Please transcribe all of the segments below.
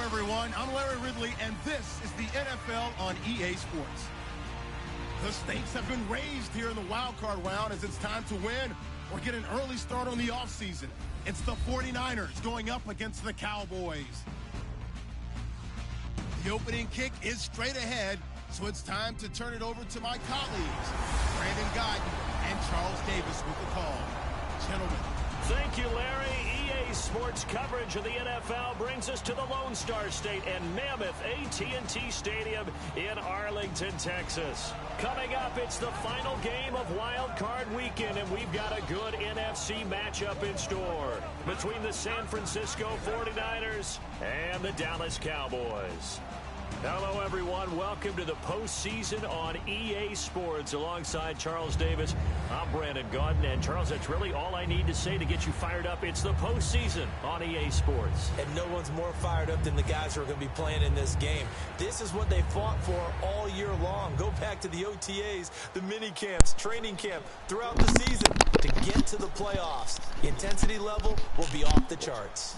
everyone. I'm Larry Ridley, and this is the NFL on EA Sports. The stakes have been raised here in the wild card round as it's time to win or get an early start on the offseason. It's the 49ers going up against the Cowboys. The opening kick is straight ahead, so it's time to turn it over to my colleagues, Brandon Guyton and Charles Davis with the call. Gentlemen. Thank you, Larry. EA Sports coverage of the NFL brings us to the Lone Star State and Mammoth AT&T Stadium in Arlington, Texas. Coming up, it's the final game of Wild Card Weekend, and we've got a good NFC matchup in store between the San Francisco 49ers and the Dallas Cowboys. Hello, everyone. Welcome to the postseason on EA Sports. Alongside Charles Davis, I'm Brandon Guyton. And, Charles, that's really all I need to say to get you fired up. It's the postseason on EA Sports. And no one's more fired up than the guys who are going to be playing in this game. This is what they fought for all year long. Go back to the OTAs, the mini camps, training camp, throughout the season to get to the playoffs. The intensity level will be off the charts.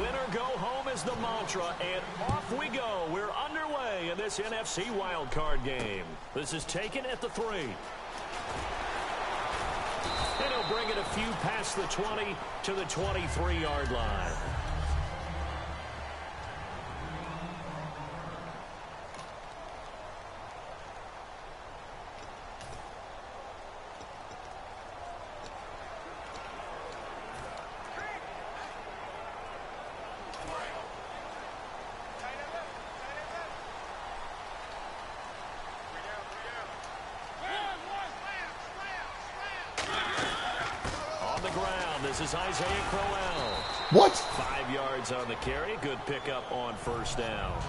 Winner go home is the mantra, and off we go. We're underway in this NFC wildcard game. This is taken at the 3. And he'll bring it a few past the 20 to the 23-yard line. This is Isaiah Crowell. What? 5 yards on the carry. Good pickup on first down.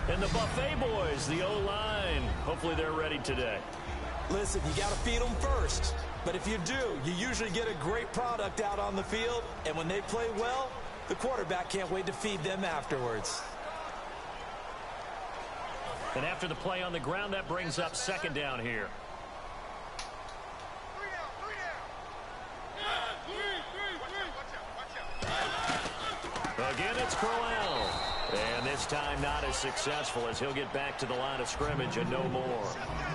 And the Buffet boys, the O-line. Hopefully they're ready today. Listen, you got to feed them first. But if you do, you usually get a great product out on the field. And when they play well, the quarterback can't wait to feed them afterwards. And after the play on the ground, that brings up second down here. Again, it's Crowell. And this time not as successful as he'll get back to the line of scrimmage and no more.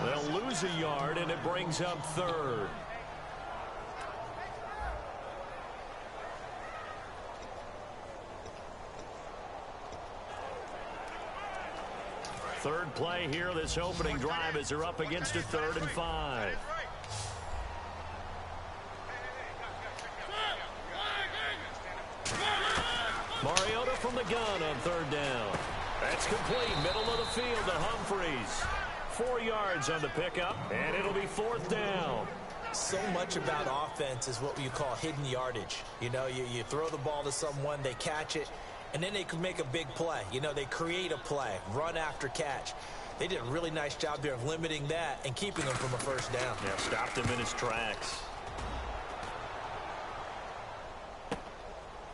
They'll lose a yard, and it brings up third. Third play here, this opening drive, as they're up against a 3rd and 5. Mariota from the gun on 3rd down. That's complete. Middle of the field to Humphreys. 4 yards on the pickup, and it'll be 4th down. So much about offense is what you call hidden yardage. You know, you throw the ball to someone, they catch it, and then they can make a big play. You know, they create a play, run after catch. They did a really nice job there of limiting that and keeping him from a first down. Yeah, stopped him in his tracks.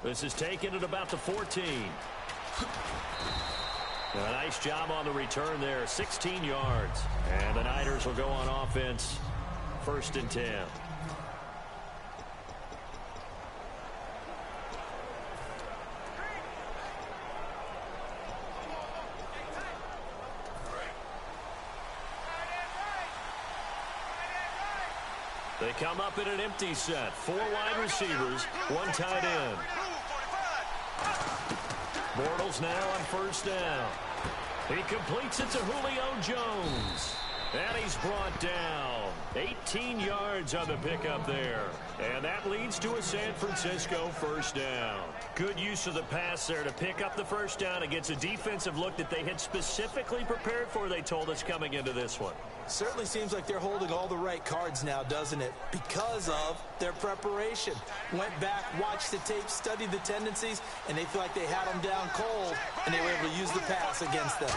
This is taken at about the 14. And a nice job on the return there, 16 yards. And the Niners will go on offense, 1st and 10. They come up in an empty set. 4 wide receivers, 1 tight end. Bortles now on first down. He completes it to Julio Jones. And he's brought down. 18 yards on the pickup there. And that leads to a San Francisco first down. Good use of the pass there to pick up the first down against a defensive look that they had specifically prepared for, they told us, coming into this one. Certainly seems like they're holding all the right cards now, doesn't it? Because of their preparation. Went back, watched the tape, studied the tendencies, and they feel like they had them down cold, and they were able to use the pass against them.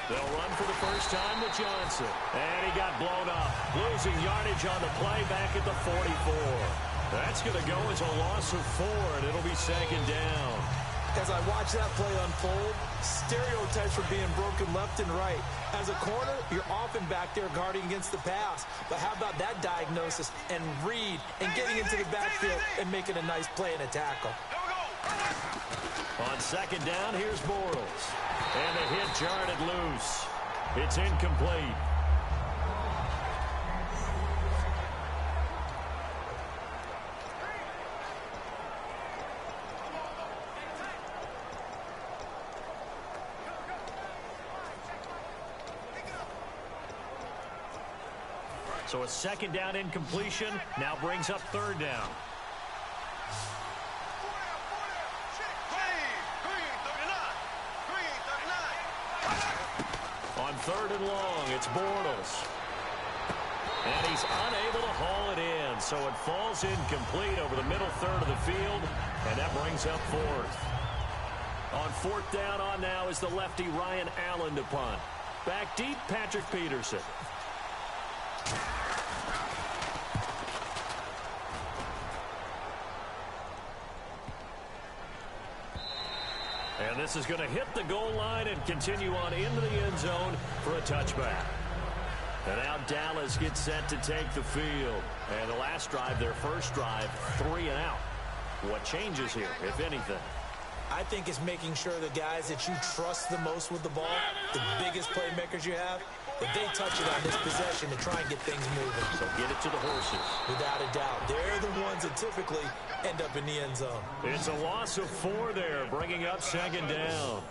They'll run for the first time with Johnson. And he got blown up. Losing yardage on the play back at the 44. That's going to go as a loss of 4, and it'll be 2nd down. As I watch that play unfold, stereotypes were being broken left and right. As a corner, you're often back there guarding against the pass. But how about that diagnosis and read and getting into the backfield and making a nice play and a tackle? On second down, here's Bortles. And the hit jarred it loose. It's incomplete. So a second down incompletion now brings up third down. On third and long, it's Bortles. And he's unable to haul it in, so it falls incomplete over the middle third of the field, and that brings up fourth. On fourth down on now is the lefty Ryan Allen to punt. Back deep, Patrick Peterson. And this is going to hit the goal line and continue on into the end zone for a touchback. And now Dallas gets set to take the field. And the last drive, their first drive, 3 and out. What changes here, if anything? I think it's making sure the guys that you trust the most with the ball, the biggest playmakers you have, that they touch it on this possession to try and get things moving. So get it to the horses. Without a doubt. They're the ones that typically end up in the end zone. It's a loss of 4 there, bringing up second down.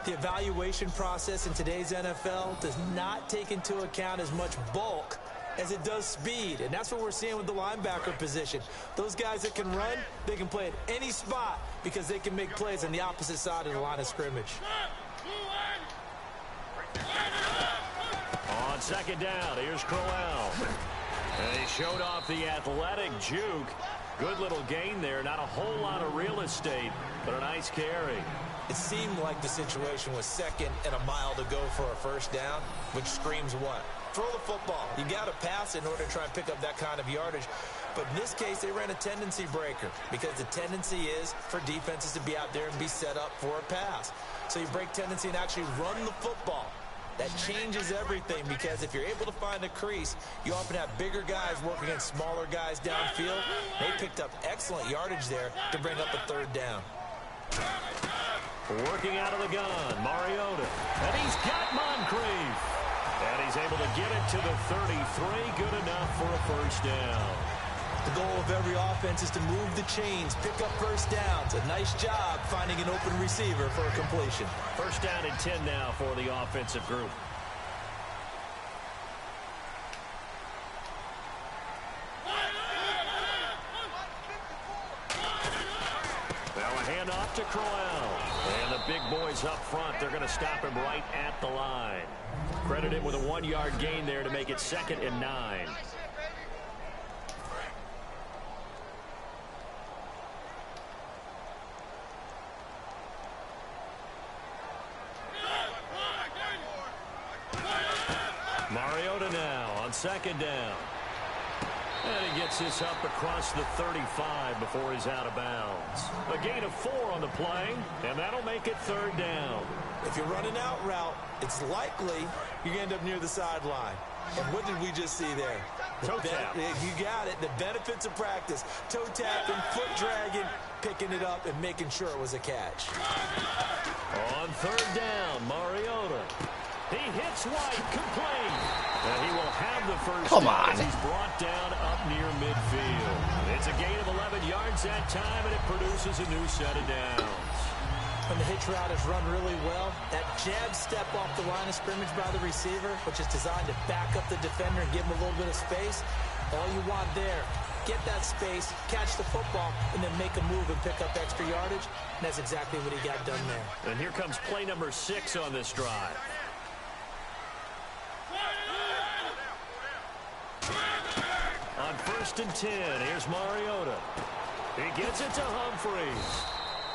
The evaluation process in today's NFL does not take into account as much bulk as it does speed. And that's what we're seeing with the linebacker position. Those guys that can run, they can play at any spot because they can make plays on the opposite side of the line of scrimmage. On second down, here's Crowell. And he showed off the athletic juke. Good little gain there. Not a whole lot of real estate, but a nice carry. It seemed like the situation was second and a mile to go for a first down, which screams what? Throw the football. You got to pass in order to try and pick up that kind of yardage. But in this case, they ran a tendency breaker because the tendency is for defenses to be out there and be set up for a pass. So you break tendency and actually run the football. That changes everything because if you're able to find a crease, you often have bigger guys working against smaller guys downfield. They picked up excellent yardage there to bring up a third down. Working out of the gun, Mariota. And he's got Moncrief. And he's able to get it to the 33. Good enough for a first down. The goal of every offense is to move the chains, pick up first downs. A nice job finding an open receiver for a completion. First down and 10 now for the offensive group. Now a handoff to Crowell. And the big boys up front, they're going to stop him right at the line. Credit him with a 1-yard gain there to make it 2nd and 9. Mariota now on second down. And he gets this up across the 35 before he's out of bounds. A gain of 4 on the play, and that'll make it third down. If you're running out route, it's likely you end up near the sideline. And what did we just see there? Toe tap. You got it. The benefits of practice. Toe tapping, foot dragging, picking it up, and making sure it was a catch. On third down, Mariota. He hits White, complete. And he will have the first down as he's brought down up near midfield. It's a gain of 11 yards that time, and it produces a new set of downs. When the hitch route is run really well, that jab step off the line of scrimmage by the receiver, which is designed to back up the defender and give him a little bit of space, all you want there, get that space, catch the football, and then make a move and pick up extra yardage. And that's exactly what he got done there. And here comes play number 6 on this drive. On 1st and 10, here's Mariota. He gets it to Humphries.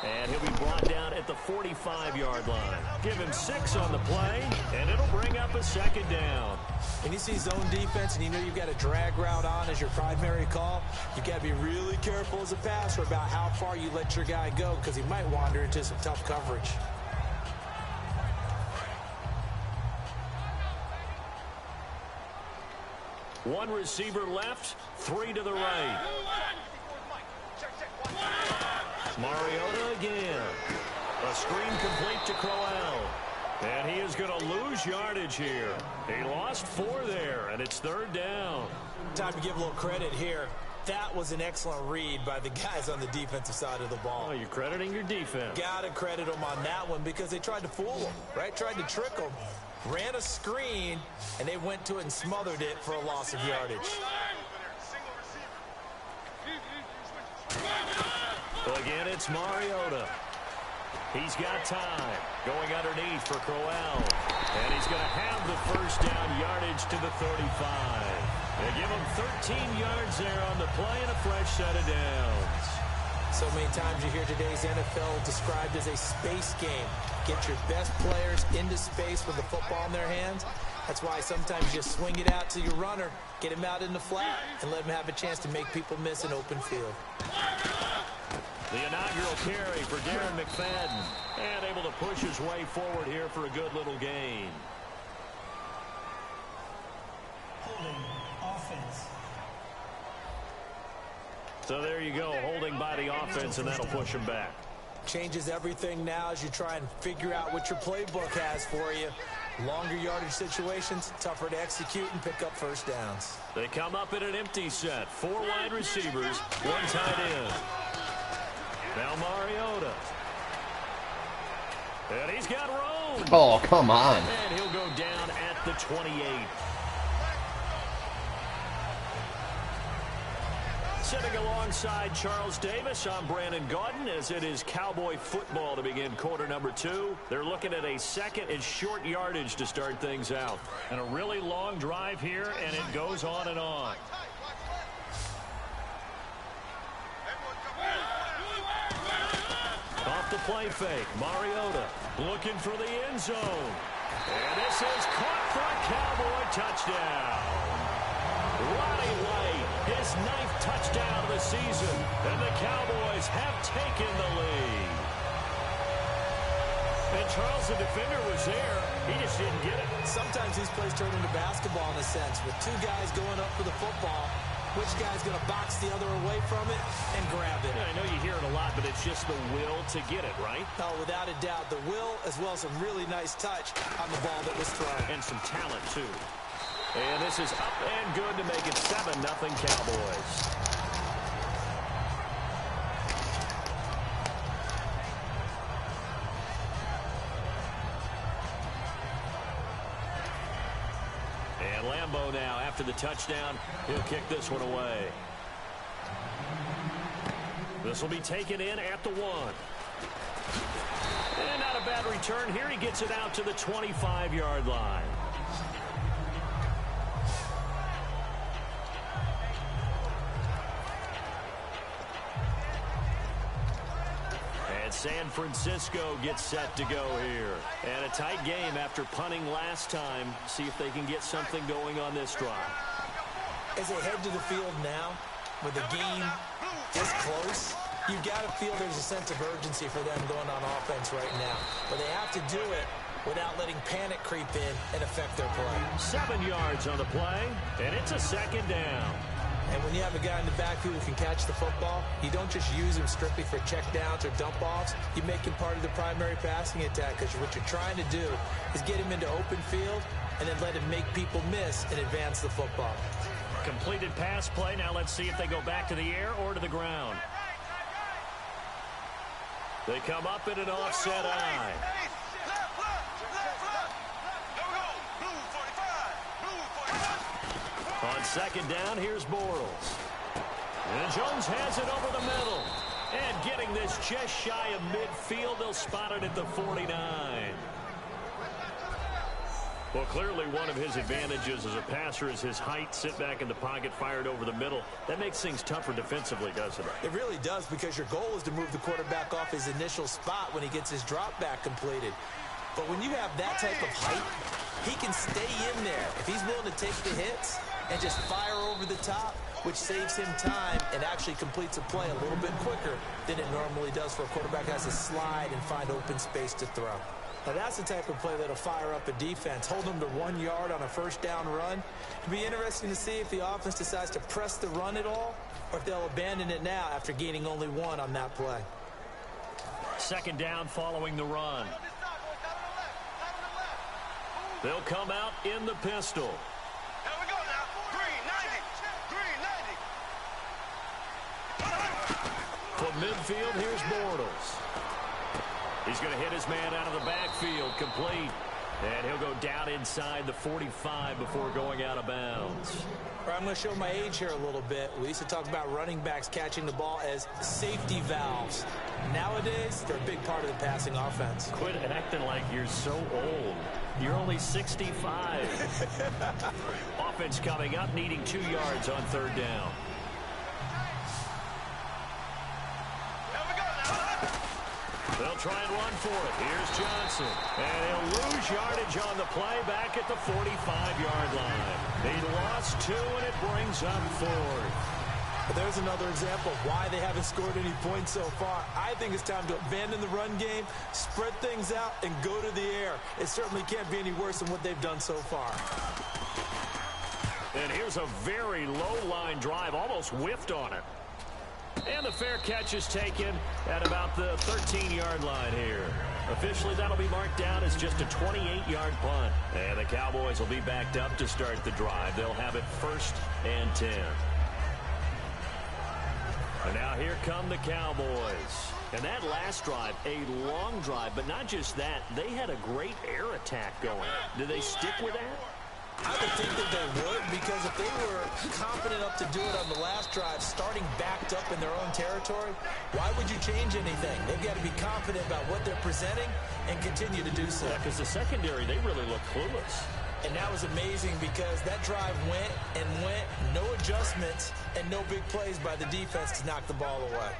And he'll be brought down at the 45-yard line. Give him 6 on the play, and it'll bring up a second down. When you see zone defense and you know you've got a drag route on as your primary call, you've got to be really careful as a passer about how far you let your guy go because he might wander into some tough coverage. One receiver left, 3 to the right. Mariota again. A screen complete to Crowell. And he is going to lose yardage here. He lost 4 there, and it's 3rd down. Time to give a little credit here. That was an excellent read by the guys on the defensive side of the ball. Oh, you're crediting your defense. Got to credit them on that one because they tried to fool them, right? Tried to trick them. Ran a screen, and they went to it and smothered it for a loss of yardage. Well, again, it's Mariota. He's got time. Going underneath for Crowell. And he's going to have the first down yardage to the 35. They give him 13 yards there on the play and a fresh set of downs. So many times you hear today's NFL described as a space game. Get your best players into space with the football in their hands. That's why sometimes you just swing it out to your runner, get him out in the flat, and let him have a chance to make people miss an open field. The inaugural carry for Darren McFadden. And able to push his way forward here for a good little gain. Holding offense. So there you go, holding by the offense, and that'll push him back. Changes everything now as you try and figure out what your playbook has for you. Longer yardage situations, tougher to execute and pick up first downs. They come up in an empty set. 4 wide receivers, 1 tight end. Now Mariota. And he's got room. Oh, come on. And he'll go down at the 28. Sitting alongside Charles Davis, I'm Brandon Gaudin, as it is Cowboy football to begin quarter number 2. They're looking at a second and short yardage to start things out. And a really long drive here, and it goes on and on. Off the play fake, Mariota looking for the end zone. And this is caught for a Cowboy touchdown. Ronnie White, his 9th touchdown of the season, and the Cowboys have taken the lead. And Charles, the defender, was there. He just didn't get it. Sometimes these plays turn into basketball in a sense, with 2 guys going up for the football. Which guy's going to box the other away from it and grab it? Yeah, I know you hear it a lot, but it's just the will to get it, right? Oh, without a doubt. The will, as well as a really nice touch on the ball that was thrown. And some talent, too. And this is up and good to make it 7-0 Cowboys. And Lambeau now, after the touchdown, he'll kick this one away. This will be taken in at the 1. And not a bad return here. He gets it out to the 25-yard line. San Francisco gets set to go here. And a tight game after punting last time. See if they can get something going on this drive. As they head to the field now, with the game this close, you've got to feel there's a sense of urgency for them going on offense right now. But they have to do it without letting panic creep in and affect their play. 7 yards on the play, and it's a 2nd down. And when you have a guy in the backfield who can catch the football, you don't just use him strictly for checkdowns or dump-offs. You make him part of the primary passing attack, because what you're trying to do is get him into open field and then let him make people miss and advance the football. Completed pass play. Now let's see if they go back to the air or to the ground. They come up in an offset eye. On 2nd down, here's Bortles. And Jones has it over the middle. And getting this just shy of midfield, they'll spot it at the 49. Well, clearly one of his advantages as a passer is his height. Sit back in the pocket, fired over the middle. That makes things tougher defensively, doesn't it? It really does, because your goal is to move the quarterback off his initial spot when he gets his drop back completed. But when you have that type of height, he can stay in there. If he's willing to take the hits and just fire over the top, which saves him time and actually completes a play a little bit quicker than it normally does for a quarterback who has to slide and find open space to throw. Now, that's the type of play that'll fire up a defense. Hold them to 1 yard on a first down run. It'll be interesting to see if the offense decides to press the run at all, or if they'll abandon it now after gaining only 1 on that play. Second down following the run. They'll come out in the pistol. Here we go now. 390. From midfield, here's Bortles. He's going to hit his man out of the backfield, complete. And he'll go down inside the 45 before going out of bounds. All right, I'm going to show my age here a little bit. We used to talk about running backs catching the ball as safety valves. Nowadays, they're a big part of the passing offense. Quit acting like you're so old. You're only 65. Offense coming up, needing 2 yards on third down. They'll try and run for it. Here's Johnson. And he'll lose yardage on the play back at the 45-yard line. He lost 2, and it brings up 4th. But there's another example of why they haven't scored any points so far. I think it's time to abandon the run game, spread things out, and go to the air. It certainly can't be any worse than what they've done so far. And here's a very low-line drive, almost whiffed on it. And the fair catch is taken at about the 13-yard line here. Officially, that'll be marked down as just a 28-yard punt. And the Cowboys will be backed up to start the drive. They'll have it 1st and 10. And now here come the Cowboys. And that last drive, a long drive, but not just that. They had a great air attack going. Do they stick with that? I would think that they would, because if they were confident enough to do it on the last drive, starting backed up in their own territory, why would you change anything? They've got to be confident about what they're presenting and continue to do so. Yeah, because the secondary, they really look clueless. And that was amazing, because that drive went and went, no adjustments, and no big plays by the defense to knock the ball away.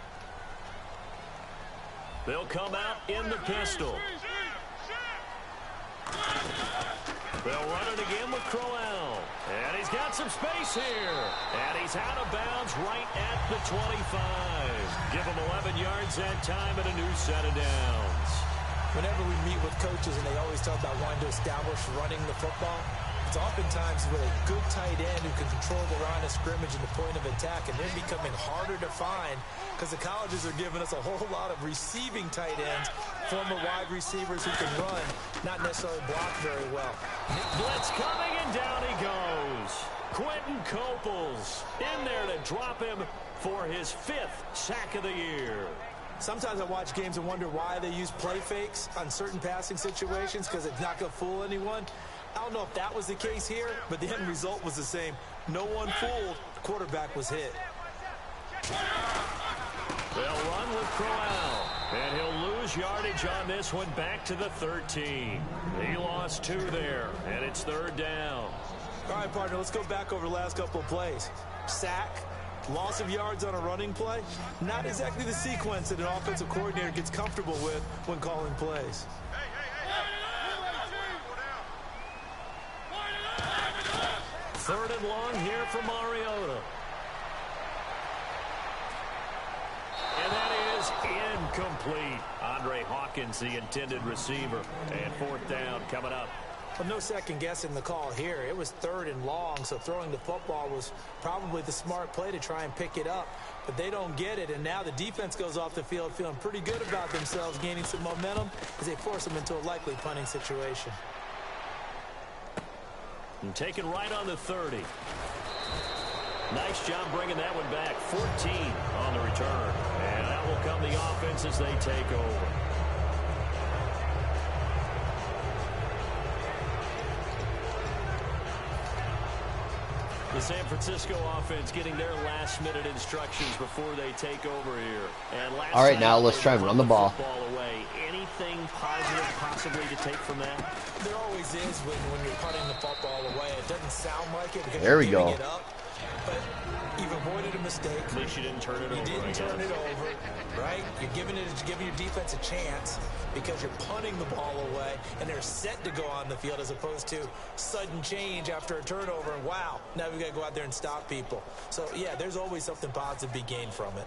They'll come out in the pistol. They'll run it again with Crowell. And he's got some space here. And he's out of bounds right at the 25. Give him 11 yards that time and a new set of downs. Whenever we meet with coaches and they always talk about wanting to establish running the football, it's oftentimes with a good tight end who can control the line of scrimmage and the point of attack, and they're becoming harder to find because the colleges are giving us a whole lot of receiving tight ends, former wide receivers who can run, not necessarily block very well. Blitz coming, and down he goes. Quentin Coples in there to drop him for his 5th sack of the year. Sometimes I watch games and wonder why they use play fakes on certain passing situations, because it's not going to fool anyone. I don't know if that was the case here, but the end result was the same. No one fooled. The quarterback was hit. They'll run with Crowell, and he'll lose yardage on this one back to the 13. He lost 2 there, and it's 3rd down. All right, partner, let's go back over the last couple of plays. Sack, loss of yards on a running play, not exactly the sequence that an offensive coordinator gets comfortable with when calling plays. 3rd and long here for Mariota. And that is incomplete. Andre Hawkins, the intended receiver. And 4th down coming up. Well, no second guessing the call here. It was 3rd and long, so throwing the football was probably the smart play to try and pick it up. But they don't get it, and now the defense goes off the field feeling pretty good about themselves, gaining some momentum as they force them into a likely punting situation. And taken right on the 30. Nice job bringing that one back. 14 on the return. And that will come the offense as they take over. The The San Francisco offense getting their last-minute instructions before they take over here. And all right, now let's try and run the ball. Away. Anything positive possibly to take from that? There always is when you're putting the football away. It doesn't sound like it because there we you're go. giving it up, but you've avoided a mistake. At least you didn't turn it over. You didn't turn it over, right? You're giving your defense a chance because you're punting the ball away, and they're set to go on the field as opposed to sudden change after a turnover. And wow, now we've got to go out there and stop people. So, yeah, there's always something positive to be gained from it.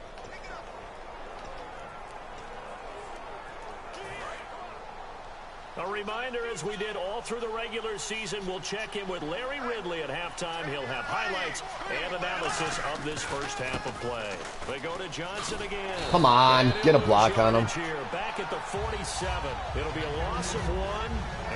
A reminder, as we did all through the regular season, we'll check in with Larry Ridley at halftime. He'll have highlights and analysis of this first half of play. They go to Johnson again. Come on, get a block on him. Here, back at the 47. It'll be a loss of 1,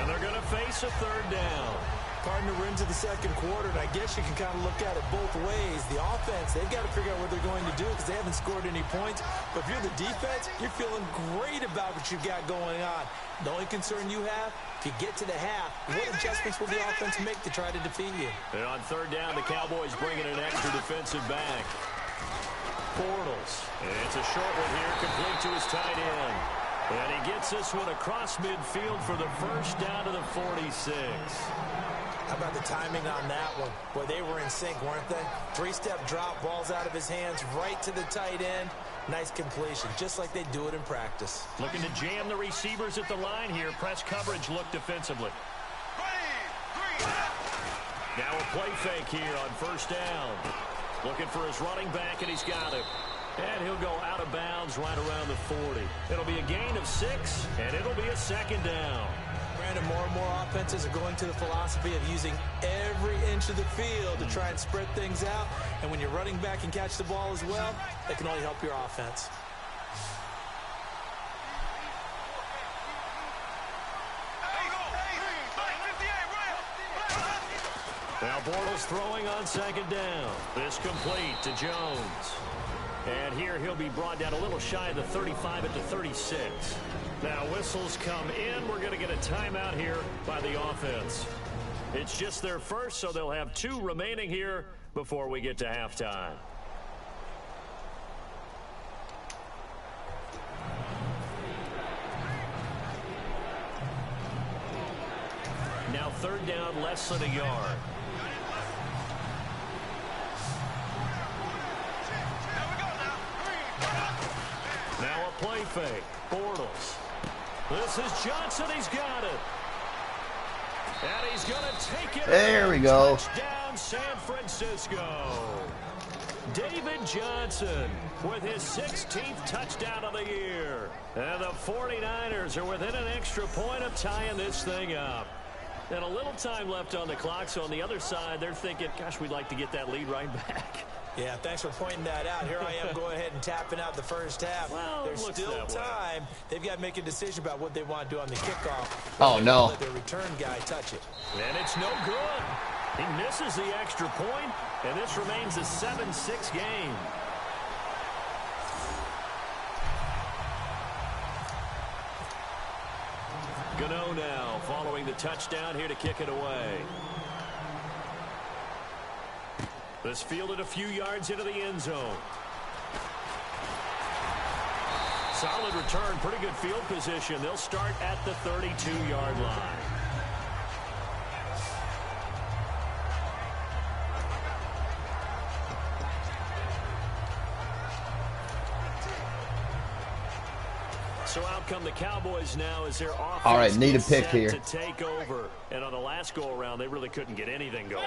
and they're going to face a third down. Partner, we're into the second quarter, and I guess you can kind of look at it both ways. The offense, they've got to figure out what they're going to do because they haven't scored any points. But if you're the defense, you're feeling great about what you've got going on. The only concern you have, if you get to the half, what adjustments will the offense make to try to defeat you? And on third down, the Cowboys bringing an extra defensive back. Bortles. And it's a short one here, complete to his tight end. And he gets this one across midfield for the first down to the 46. How about the timing on that one? Boy, they were in sync, weren't they? Three-step drop, ball's out of his hands, right to the tight end. Nice completion, just like they do it in practice. Looking to jam the receivers at the line here. Press coverage look defensively. Now a play fake here on first down. Looking for his running back, and he's got it. And he'll go out of bounds right around the 40. It'll be a gain of 6, and it'll be a second down. Brandon, more and more offenses are going to the philosophy of using every inch of the field to try and spread things out. And when you're running back and catch the ball as well, that can only help your offense. Now Bortles throwing on second down. This complete to Jones. And here he'll be brought down a little shy of the 35 at the 36. Now whistles come in. We're going to get a timeout here by the offense. It's just their first, so they'll have 2 remaining here before we get to halftime. Now third down, less than a yard. Now a play fake. Bortles. This is Johnson. He's got it. And he's going to take it. There we go. Touchdown, San Francisco. David Johnson with his 16th touchdown of the year. And the 49ers are within an extra point of tying this thing up. And a little time left on the clock, so on the other side, they're thinking, gosh, we'd like to get that lead right back. Yeah, thanks for pointing that out. Here I am going ahead and tapping out the first half. Well, there's still time. They've got to make a decision about what they want to do on the kickoff. Oh, no. Let their return guy touch it. And it's no good. He misses the extra point, and this remains a 7-6 game. Gano now following the touchdown here to kick it away. This fielded a few yards into the end zone. Solid return, pretty good field position. They'll start at the 32-yard line. So out come the Cowboys now as their offense. All right, need a pick here to take over. And on the last go-around, they really couldn't get anything going.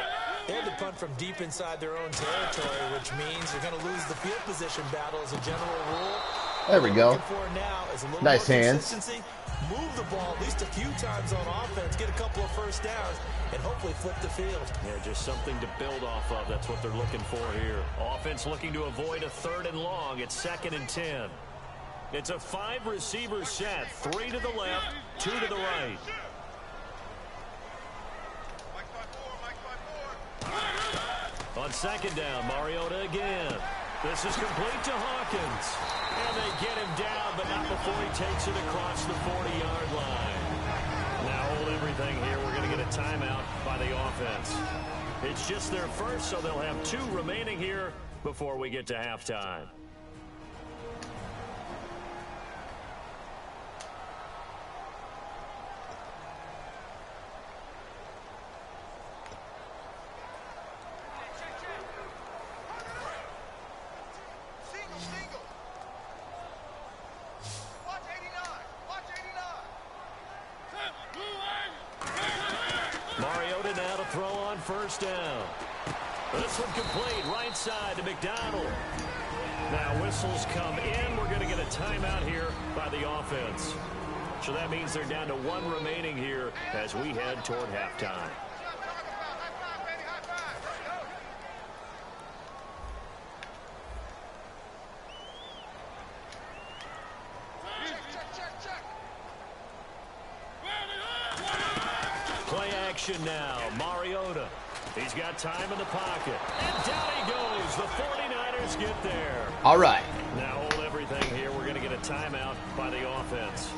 They had to punt from deep inside their own territory, which means they're going to lose the field position battle as a general rule. There we go. Nice hands. Move the ball at least a few times on offense, get a couple of first downs, and hopefully flip the field. Yeah, just something to build off of. That's what they're looking for here. Offense looking to avoid a 3rd and long. It's 2nd and 10. It's a 5-receiver set. 3 to the left, 2 to the right. On second down, Mariota again. This is complete to Hawkins. And they get him down, but not before he takes it across the 40-yard line. Now hold everything here. We're going to get a timeout by the offense. It's just their first, so they'll have 2 remaining here before we get to halftime. Mariota now to throw on first down. This one complete, right side to McDonald. Now whistles come in. We're going to get a timeout here by the offense. So that means they're down to 1 remaining here as we head toward halftime. Play action now. Mariota. He's got time in the pocket. And down he goes. The 49ers get there. All right. Now hold everything here. We're going to get a timeout by the offense.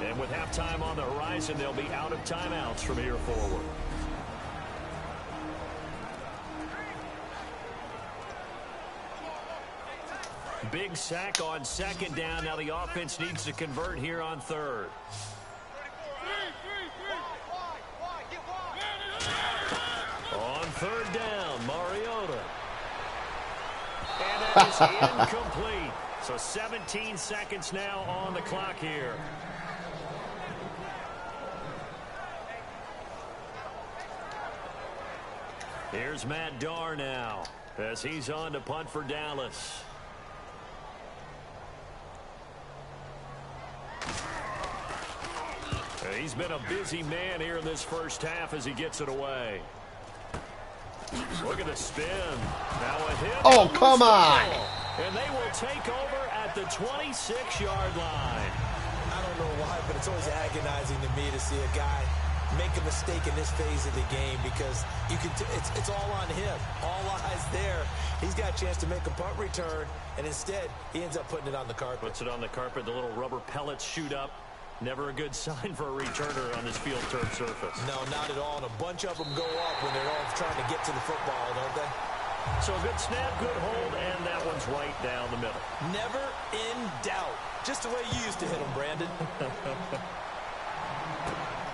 And with halftime on the horizon, they'll be out of timeouts from here forward. Big sack on second down. Now the offense needs to convert here on third. On third down, Mariota. And that is incomplete. So 17 seconds now on the clock here. Here's Matt Darr now as he's on to punt for Dallas. He's been a busy man here in this first half as he gets it away. Look at the spin. Now a hit. Oh, come on. And they will take over at the 26-yard line. I don't know why, but it's always agonizing to me to see a guy make a mistake in this phase of the game because you can it's all on him. All eyes there. He's got a chance to make a punt return, and instead he ends up putting it on the carpet. Puts it on the carpet. The little rubber pellets shoot up. Never a good sign for a returner on this field turf surface. No, not at all. And a bunch of them go up when they're all trying to get to the football, don't they? So a good snap, good hold, and that one's right down the middle. Never in doubt. Just the way you used to hit them, Brandon.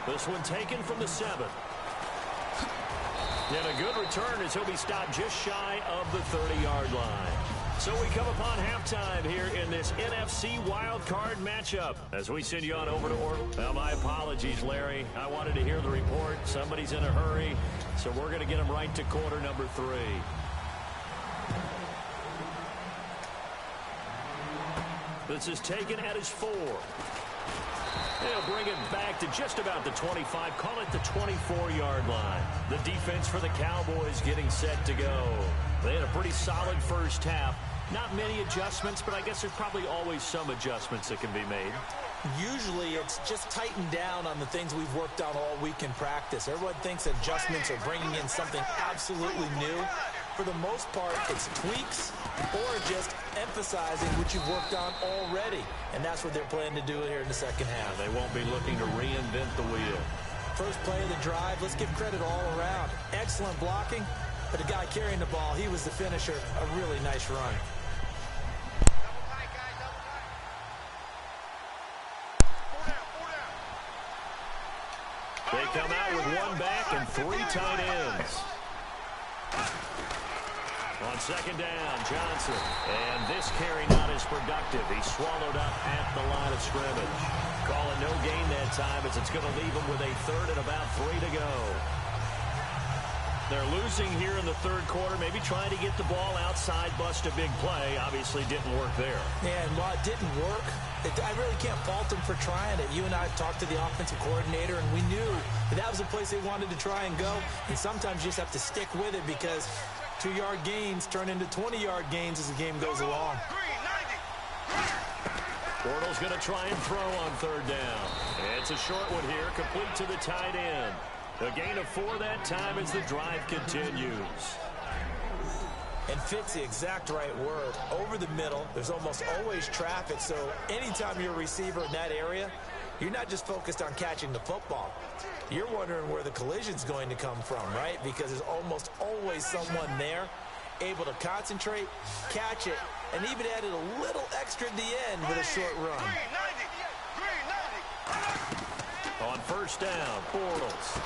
This one taken from the 7. And a good return as he'll be stopped just shy of the 30-yard line. So we come upon halftime here in this NFC wildcard matchup as we send you on over to Orlando. Now, my apologies, Larry. I wanted to hear the report. Somebody's in a hurry, so we're going to get him right to quarter number 3. This is taken at his 4. They'll bring it back to just about the 25. Call it the 24-yard line. The defense for the Cowboys getting set to go. They had a pretty solid first half. Not many adjustments, but I guess there's probably always some adjustments that can be made. Usually it's just tightened down on the things we've worked on all week in practice. Everyone thinks adjustments are bringing in something absolutely new. For the most part, it's tweaks or just emphasizing what you've worked on already. And that's what they're planning to do here in the second half. They won't be looking to reinvent the wheel. First play of the drive, let's give credit all around. Excellent blocking, but the guy carrying the ball, he was the finisher. A really nice run. They come out with 1 back and 3 tight ends. On second down, Johnson. And this carry not as productive. He's swallowed up at the line of scrimmage. Call it no gain that time as it's going to leave him with a 3rd and about 3 to go. They're losing here in the 3rd quarter, maybe trying to get the ball outside, bust a big play. Obviously didn't work there. And while it didn't work, I really can't fault them for trying it. You and I talked to the offensive coordinator, and we knew that was a place they wanted to try and go. And sometimes you just have to stick with it because 2-yard gains turn into 20-yard gains as the game goes along. Bortles going to try and throw on 3rd down. It's a short one here, complete to the tight end. A gain of 4 that time as the drive continues. And fits the exact right word. Over the middle, there's almost always traffic, so anytime you're a receiver in that area, you're not just focused on catching the football. You're wondering where the collision's going to come from, right? Because there's almost always someone there able to concentrate, catch it, and even added a little extra at the end with a short run. On first down, Bortles.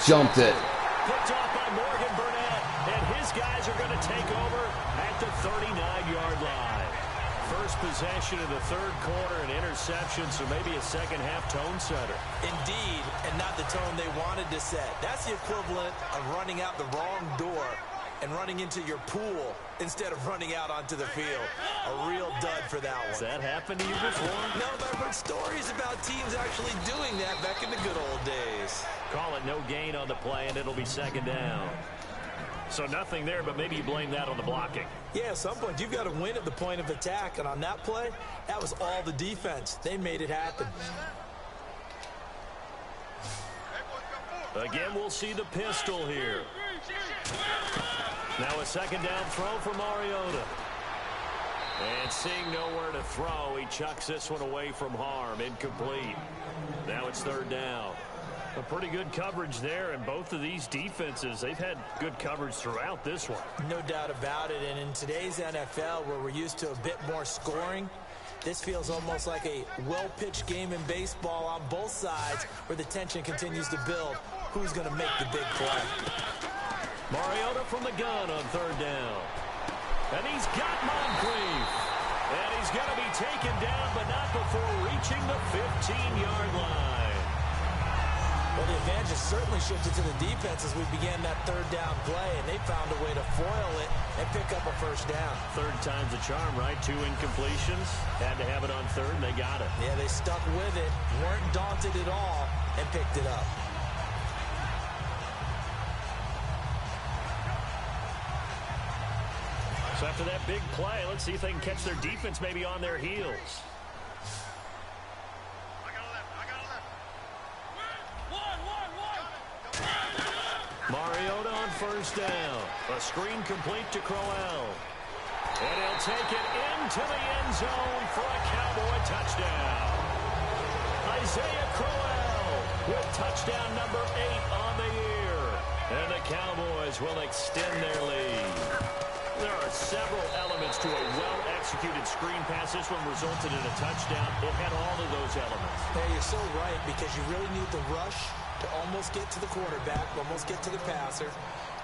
Jumped it. Picked off by Morgan Burnett, and his guys are going to take over at the 39-yard line. First possession of the third quarter, an interception, so maybe a second-half tone setter. Indeed, and not the tone they wanted to set. That's the equivalent of running out the wrong door and running into your pool instead of running out onto the field. A real dud for that one. Has that happened to you before? No, but I've heard stories about teams actually doing that back in the good old days. Call it no gain on the play, and it'll be second down. So nothing there, but maybe you blame that on the blocking. Yeah, at some point, you've got to win at the point of attack. And on that play, that was all the defense. They made it happen. Again, we'll see the pistol here. Now a second down throw for Mariota. And seeing nowhere to throw, he chucks this one away from harm. Incomplete. Now it's third down. A pretty good coverage there, and both of these defenses, they've had good coverage throughout this one. No doubt about it, and in today's NFL, where we're used to a bit more scoring, this feels almost like a well-pitched game in baseball on both sides, where the tension continues to build. Who's going to make the big play? Mariota from the gun on third down. And he's got Moncrief. And he's going to be taken down, but not before reaching the 15-yard line. Well, the advantage has certainly shifted to the defense as we began that third down play, and they found a way to foil it and pick up a first down. Third time's a charm, right? 2 incompletions. Had to have it on third, and they got it. Yeah, they stuck with it, weren't daunted at all, and picked it up. So after that big play, let's see if they can catch their defense maybe on their heels. Mariota on first down. A screen complete to Crowell. And he'll take it into the end zone for a Cowboy touchdown. Isaiah Crowell with touchdown number 8 on the year. And the Cowboys will extend their lead. There are several elements to a well-executed screen pass. This one resulted in a touchdown. It had all of those elements. Hey, you're so right, because you really need the rush to almost get to the quarterback, almost get to the passer.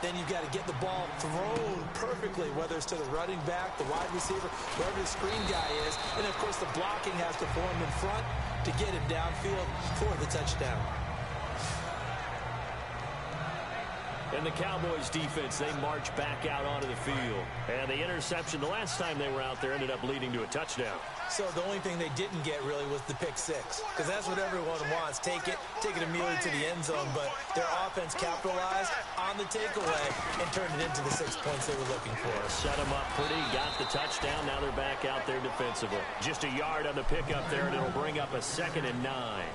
Then you've got to get the ball thrown perfectly, whether it's to the running back, the wide receiver, wherever the screen guy is. And, of course, the blocking has to form in front to get him downfield for the touchdown. And the Cowboys defense, they march back out onto the field. And the interception the last time they were out there ended up leading to a touchdown. So the only thing they didn't get really was the pick six, because that's what everyone wants. Take it immediately to the end zone, but their offense capitalized on the takeaway and turned it into the 6 points they were looking for. Set them up pretty, got the touchdown. Now they're back out there defensively. Just a yard on the pickup there, and it'll bring up a 2nd and 9.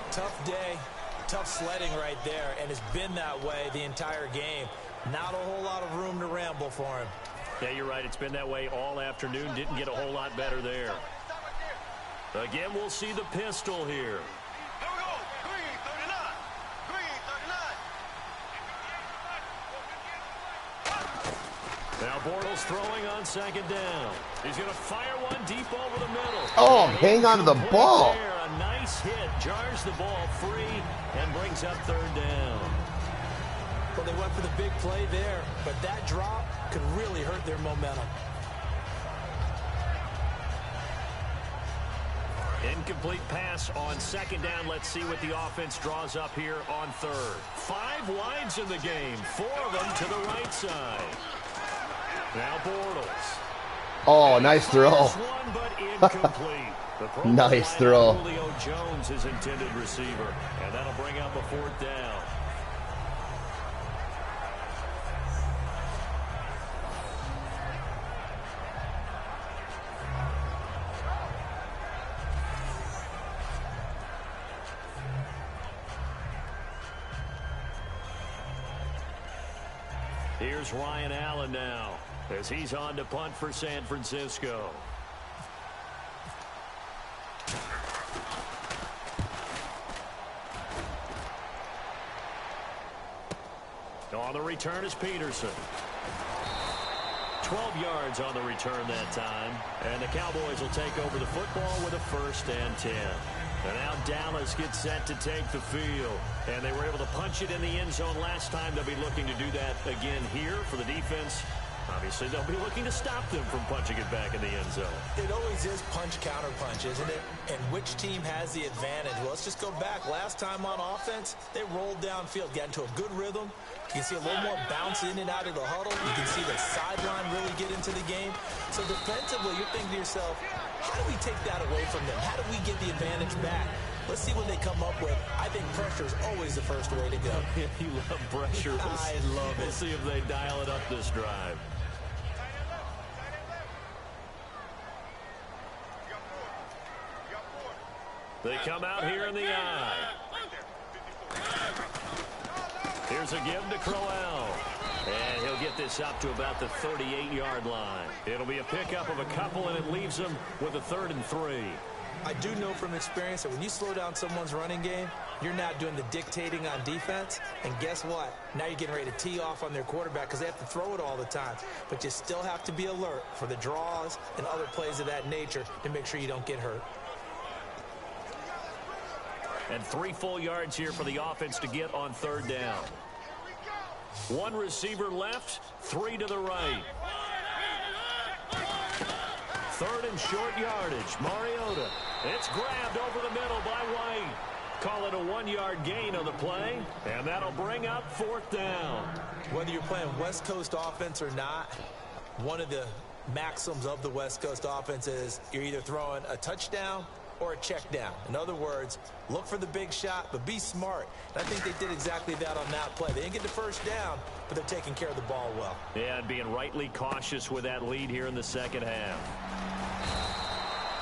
Tough day. Tough sledding right there, and it's been that way the entire game. Not a whole lot of room to ramble for him. Yeah, you're right. It's been that way all afternoon. Didn't get a whole lot better there. Again, we'll see the pistol here. Now Bortles throwing on 2nd down. He's going to fire one deep over the middle. Oh, hang on to the ball. There, a nice hit, jars the ball free, and brings up 3rd down. Well, they went for the big play there, but that drop could really hurt their momentum. Incomplete pass on 2nd down. Let's see what the offense draws up here on 3rd. 5 wides in the game, 4 of them to the right side. Now Bortles. Oh, nice throw. One, but incomplete. Nice throw. Julio Jones, his intended receiver, and that'll bring up a 4th down. Here's Ryan Allen now, as he's on to punt for San Francisco. On the return is Peterson. 12 yards on the return that time. And the Cowboys will take over the football with a 1st and 10. And now Dallas gets set to take the field. And they were able to punch it in the end zone last time. They'll be looking to do that again here for the defense. Obviously, they'll be looking to stop them from punching it back in the end zone. It always is punch-counter-punch, isn't it? And which team has the advantage? Well, let's just go back. Last time on offense, they rolled downfield, got into a good rhythm. You can see a little more bounce in and out of the huddle. You can see the sideline really get into the game. So defensively, you're thinking to yourself, how do we take that away from them? How do we get the advantage back? Let's see what they come up with. I think pressure is always the first way to go. You love pressure. I love it. We'll see if they dial it up this drive. They come out here in the eye. Here's a give to Crowell. And he'll get this up to about the 38-yard line. It'll be a pickup of a couple, and it leaves them with a 3rd and 3. I do know from experience that when you slow down someone's running game, you're not doing the dictating on defense. And guess what? Now you're getting ready to tee off on their quarterback because they have to throw it all the time. But you still have to be alert for the draws and other plays of that nature to make sure you don't get hurt. And 3 full yards here for the offense to get on 3rd down. 1 receiver left, 3 to the right. 3rd and short yardage. Mariota. It's grabbed over the middle by White. Call it a 1-yard gain on the play, and that'll bring up 4th down. Whether you're playing West Coast offense or not, one of the maxims of the West Coast offense is you're either throwing a touchdown or a check down. In other words, look for the big shot, but be smart. And I think they did exactly that on that play. They didn't get the 1st down, but they're taking care of the ball well. Yeah, and being rightly cautious with that lead here in the 2nd half.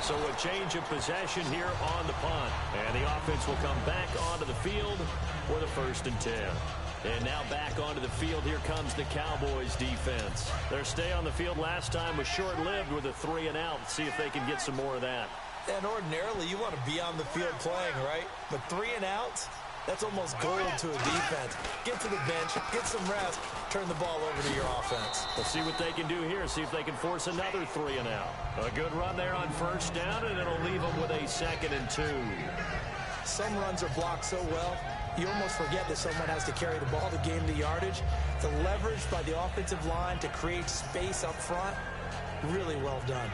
So a change of possession here on the punt. And the offense will come back onto the field with a 1st and 10. And now back onto the field, here comes the Cowboys defense. Their stay on the field last time was short-lived with a 3-and-out. See if they can get some more of that. And ordinarily, you want to be on the field playing, right? But 3-and-outs, that's almost gold to a defense. Get to the bench, get some rest, turn the ball over to your offense. We'll see what they can do here, see if they can force another 3-and-out. A good run there on 1st down, and it'll leave them with a 2nd and 2. Some runs are blocked so well, you almost forget that someone has to carry the ball to gain the yardage. The leverage by the offensive line to create space up front, really well done.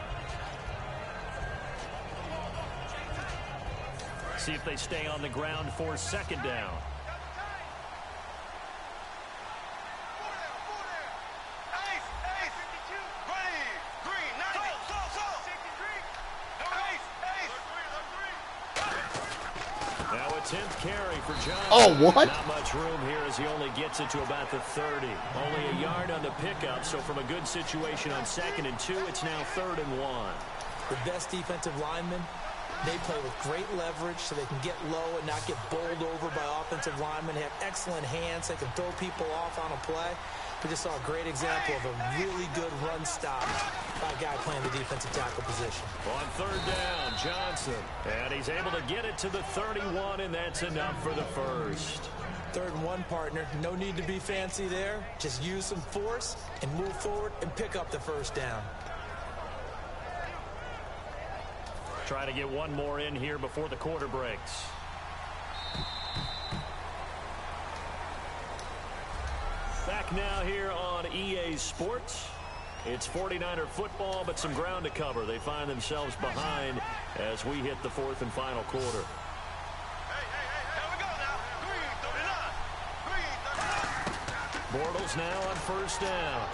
See if they stay on the ground for 2nd down. Now a 10th carry for Johnson. Oh, what? Not much room here as he only gets it to about the 30. Only a yard on the pickup, so from a good situation on 2nd and 2, it's now 3rd and 1. The best defensive linemen, they play with great leverage so they can get low and not get bowled over by offensive linemen. They have excellent hands. They can throw people off on a play. We just saw a great example of a really good run stop by a guy playing the defensive tackle position. On 3rd down, Johnson. And he's able to get it to the 31, and that's enough for the 1st. 3rd and 1, partner. No need to be fancy there. Just use some force and move forward and pick up the 1st down. Try to get one more in here before the quarter breaks. Back now here on EA Sports. It's 49er football, but some ground to cover. They find themselves behind as we hit the 4th and final quarter. Here we go now. 3-39. Bortles now on 1st down.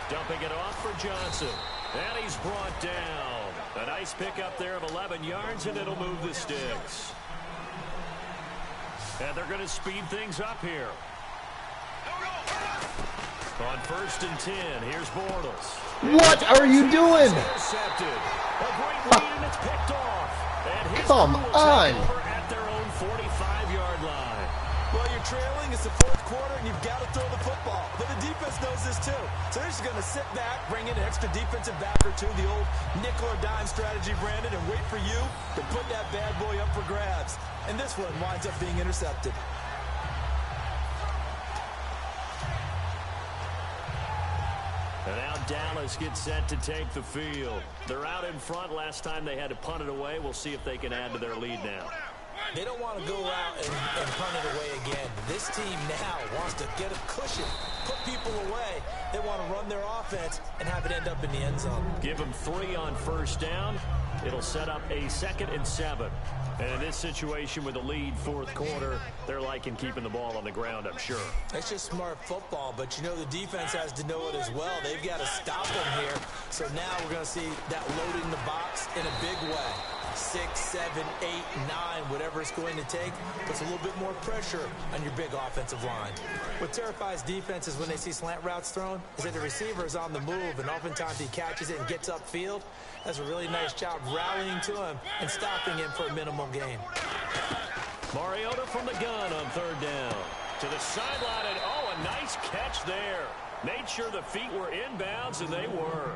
Dumping it off for Johnson. And he's brought down. A nice pickup there of 11 yards, and it'll move the sticks. And they're going to speed things up here. On 1st and 10, here's Bortles. What are you doing? Intercepted. A great lead, and it's picked off. And his Come crew will on. take over at their own 45-yard line. Well, you're trailing. It's the 4th quarter, and you've got to throw the football. But the defense knows this, too. So they're just going to sit back, bring in an extra defensive back or two, the old nickel or dime strategy, Brandon, and wait for you to put that bad boy up for grabs. And this one winds up being intercepted. Dallas get set to take the field. They're out in front. Last time they had to punt it away. We'll see if they can add to their lead now. They don't want to go out and punt it away again. This team now wants to get a cushion, put people away. They want to run their offense and have it end up in the end zone. Give them 3 on first down. It'll set up a 2nd and 7. And in this situation with a lead fourth quarter, they're liking keeping the ball on the ground, I'm sure. It's just smart football, but you know the defense has to know it as well. They've got to stop them here. So now we're going to see that loaded in the box in a big way. 6, 7, 8, 9, whatever it's going to take, puts a little bit more pressure on your big offensive line. What terrifies defenses when they see slant routes thrown is that the receiver is on the move, and oftentimes he catches it and gets upfield. Does a really nice job rallying to him and stopping him for a minimum gain. Mariota from the gun on 3rd down. To the sideline, and oh, a nice catch there. Made sure the feet were inbounds, and they were.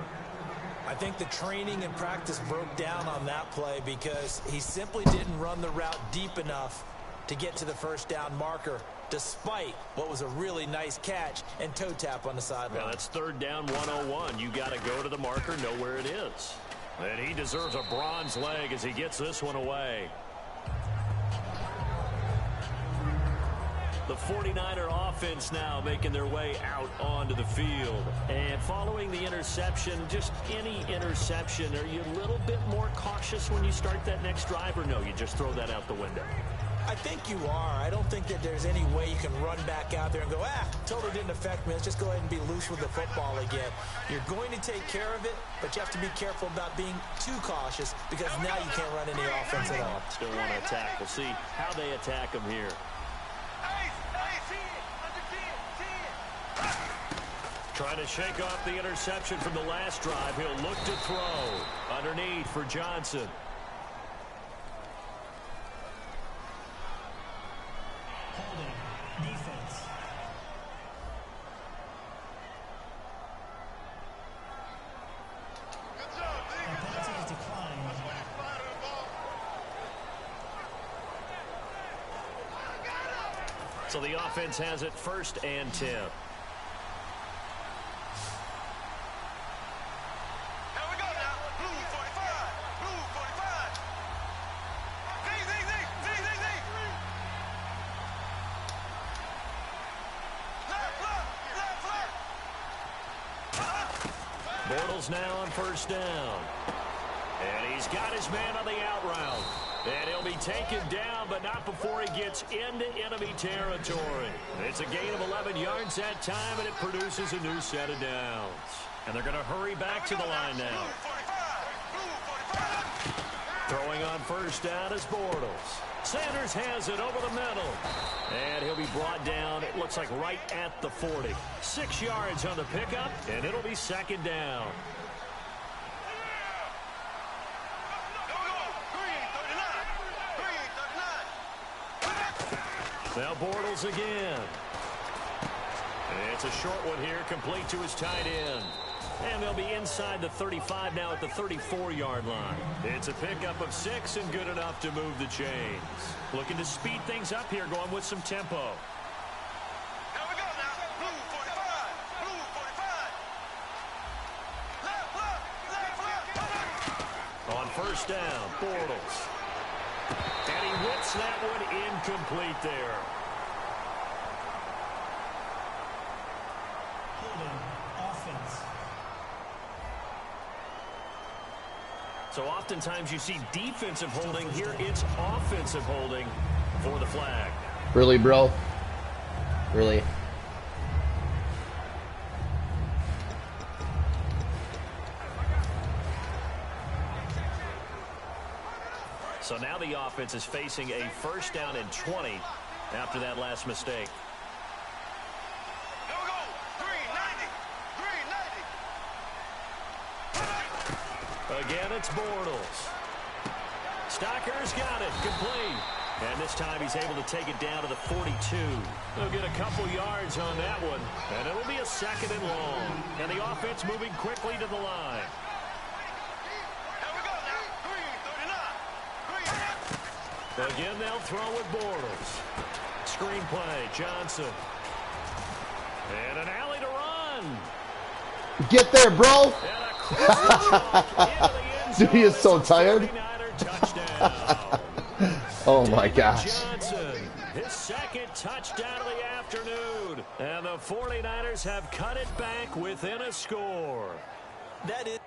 I think the training and practice broke down on that play because he simply didn't run the route deep enough to get to the first down marker, despite what was a really nice catch and toe tap on the sideline. Yeah, that's 3rd down 101. You got to go to the marker, know where it is. And he deserves a bronze leg as he gets this one away. The 49er offense now making their way out onto the field. And following the interception, just any interception, are you a little bit more cautious when you start that next drive, or no, you just throw that out the window? I think you are. I don't think that there's any way you can run back out there and go, totally didn't affect me. Let's just go ahead and be loose with the football again. You're going to take care of it, but you have to be careful about being too cautious because now you can't run any offense at all. Still want to attack. We'll see how they attack them here. Trying to shake off the interception from the last drive. He'll look to throw. Underneath for Johnson. Holding. Defense. Good job, D. The penalty is declined. So the offense has it 1st and 10. Bortles now on 1st down. And he's got his man on the out route. And he'll be taken down, but not before he gets into enemy territory. It's a gain of 11 yards that time, and it produces a new set of downs. And they're going to hurry back to the line now. Throwing on 1st down is Bortles. Sanders has it over the middle. And he'll be brought down, it looks like right at the 40. 6 yards on the pickup, and it'll be 2nd down. Now Bortles again. And it's a short one here, complete to his tight end. And they'll be inside the 35 now at the 34-yard line. It's a pickup of 6 and good enough to move the chains. Looking to speed things up here, going with some tempo. Here we go now. Blue 45. Blue 45. Left. On 1st down, Bortles. And he whips that one incomplete there. Holding. Offense. So oftentimes you see defensive holding. Here it's offensive holding for the flag. Really, bro? Really? So now the offense is facing a 1st down and 20 after that last mistake. Here we go. Green 90. Green 90. Again, it's Bortles. Stocker's got it. Complete. And this time he's able to take it down to the 42. They'll get a couple yards on that one. And it'll be a 2nd and long. And the offense moving quickly to the line. Here we go now. Green 39. Green. Again, they'll throw with Bortles. Screenplay, Johnson. And an alley to run. Get there, bro. Dude, he is so tired. Oh my gosh. Johnson, his second touchdown of the afternoon. And the 49ers have cut it back within a score. That is...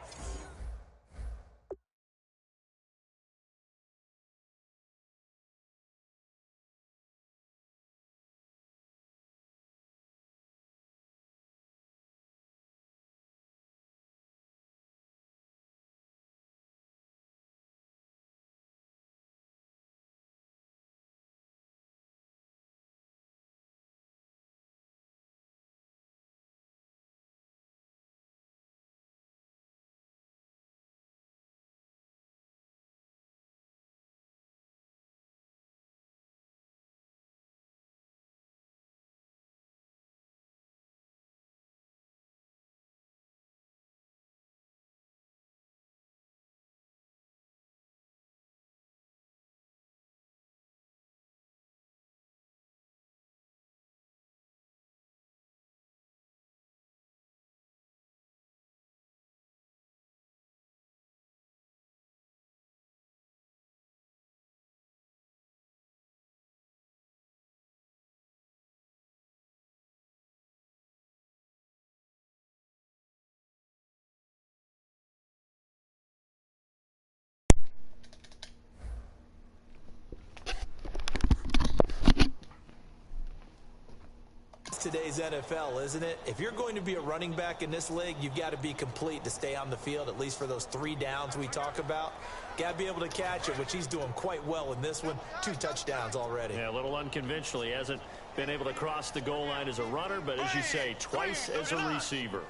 Today's NFL, isn't it? If you're going to be a running back in this league, you've got to be complete to stay on the field, at least for those 3 downs we talk about. Got to be able to catch it, which he's doing quite well in this one. 2 touchdowns already. Yeah, a little unconventional. He hasn't been able to cross the goal line as a runner, but as you say, twice as a receiver.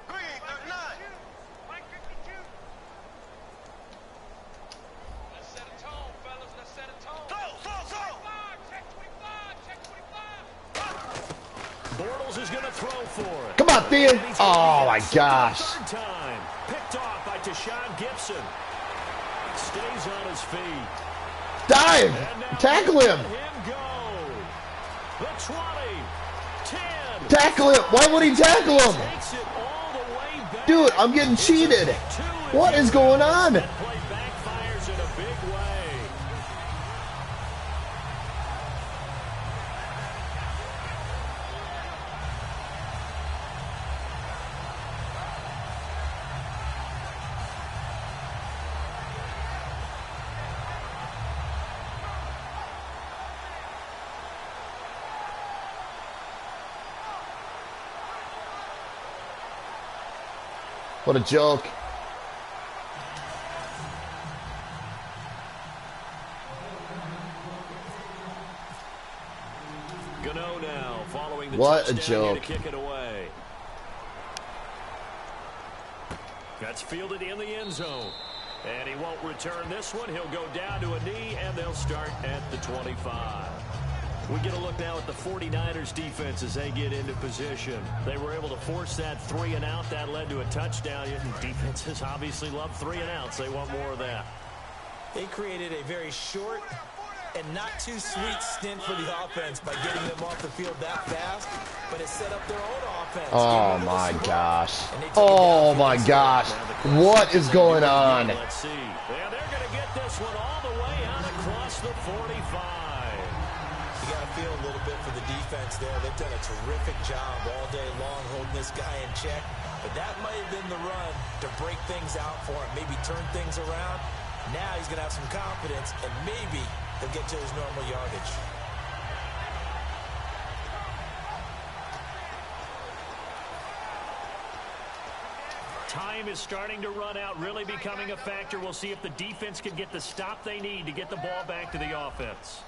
Is going to throw for it. Come on, Theo. Oh my gosh. Third time. Picked off by Deshaun Gibson. Stays on his feet. Dive. Tackle him. Go. The 20. 10. Tackle him. Why would he tackle him? Takes it all the way back. Dude, I'm getting cheated. What is going on? That play backfires in a big way. What a joke. Gano now following the what a touchdown joke. To kick it away. That's fielded in the end zone. And he won't return this one. He'll go down to a knee, and they'll start at the 25. We get a look now at the 49ers defense as they get into position. They were able to force that 3 and out. That led to a touchdown. Defenses obviously love 3 and outs. They want more of that. They created a very short and not too sweet stint for the offense by getting them off the field that fast, but it set up their own offense. Oh my gosh. Oh my gosh. What is going on? Let's see. Yeah, they're going to get this one all the way out across the 45. You got to feel a little bit for the defense there. They've done a terrific job all day long holding this guy in check, but that might have been the run to break things out for him, maybe turn things around. Now he's going to have some confidence, and maybe he'll get to his normal yardage. Time is starting to run out, really becoming a factor. We'll see if the defense can get the stop they need to get the ball back to the offense.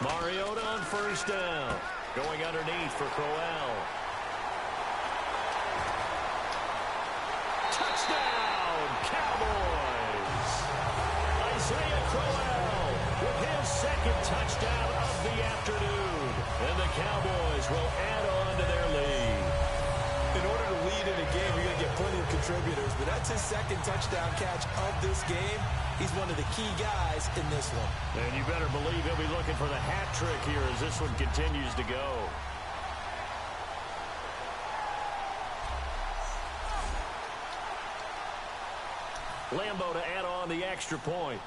Mariota on first down. Going underneath for Crowell. Touchdown, Cowboys! Isaiah Crowell with his second touchdown of the afternoon. And the Cowboys will add on to their lead. In order to lead in a game, you're going to get plenty of contributors, but that's his second touchdown catch of this game. He's one of the key guys in this one. And you better believe he'll be looking for the hat trick here as this one continues to go. Lambo to add on the extra point.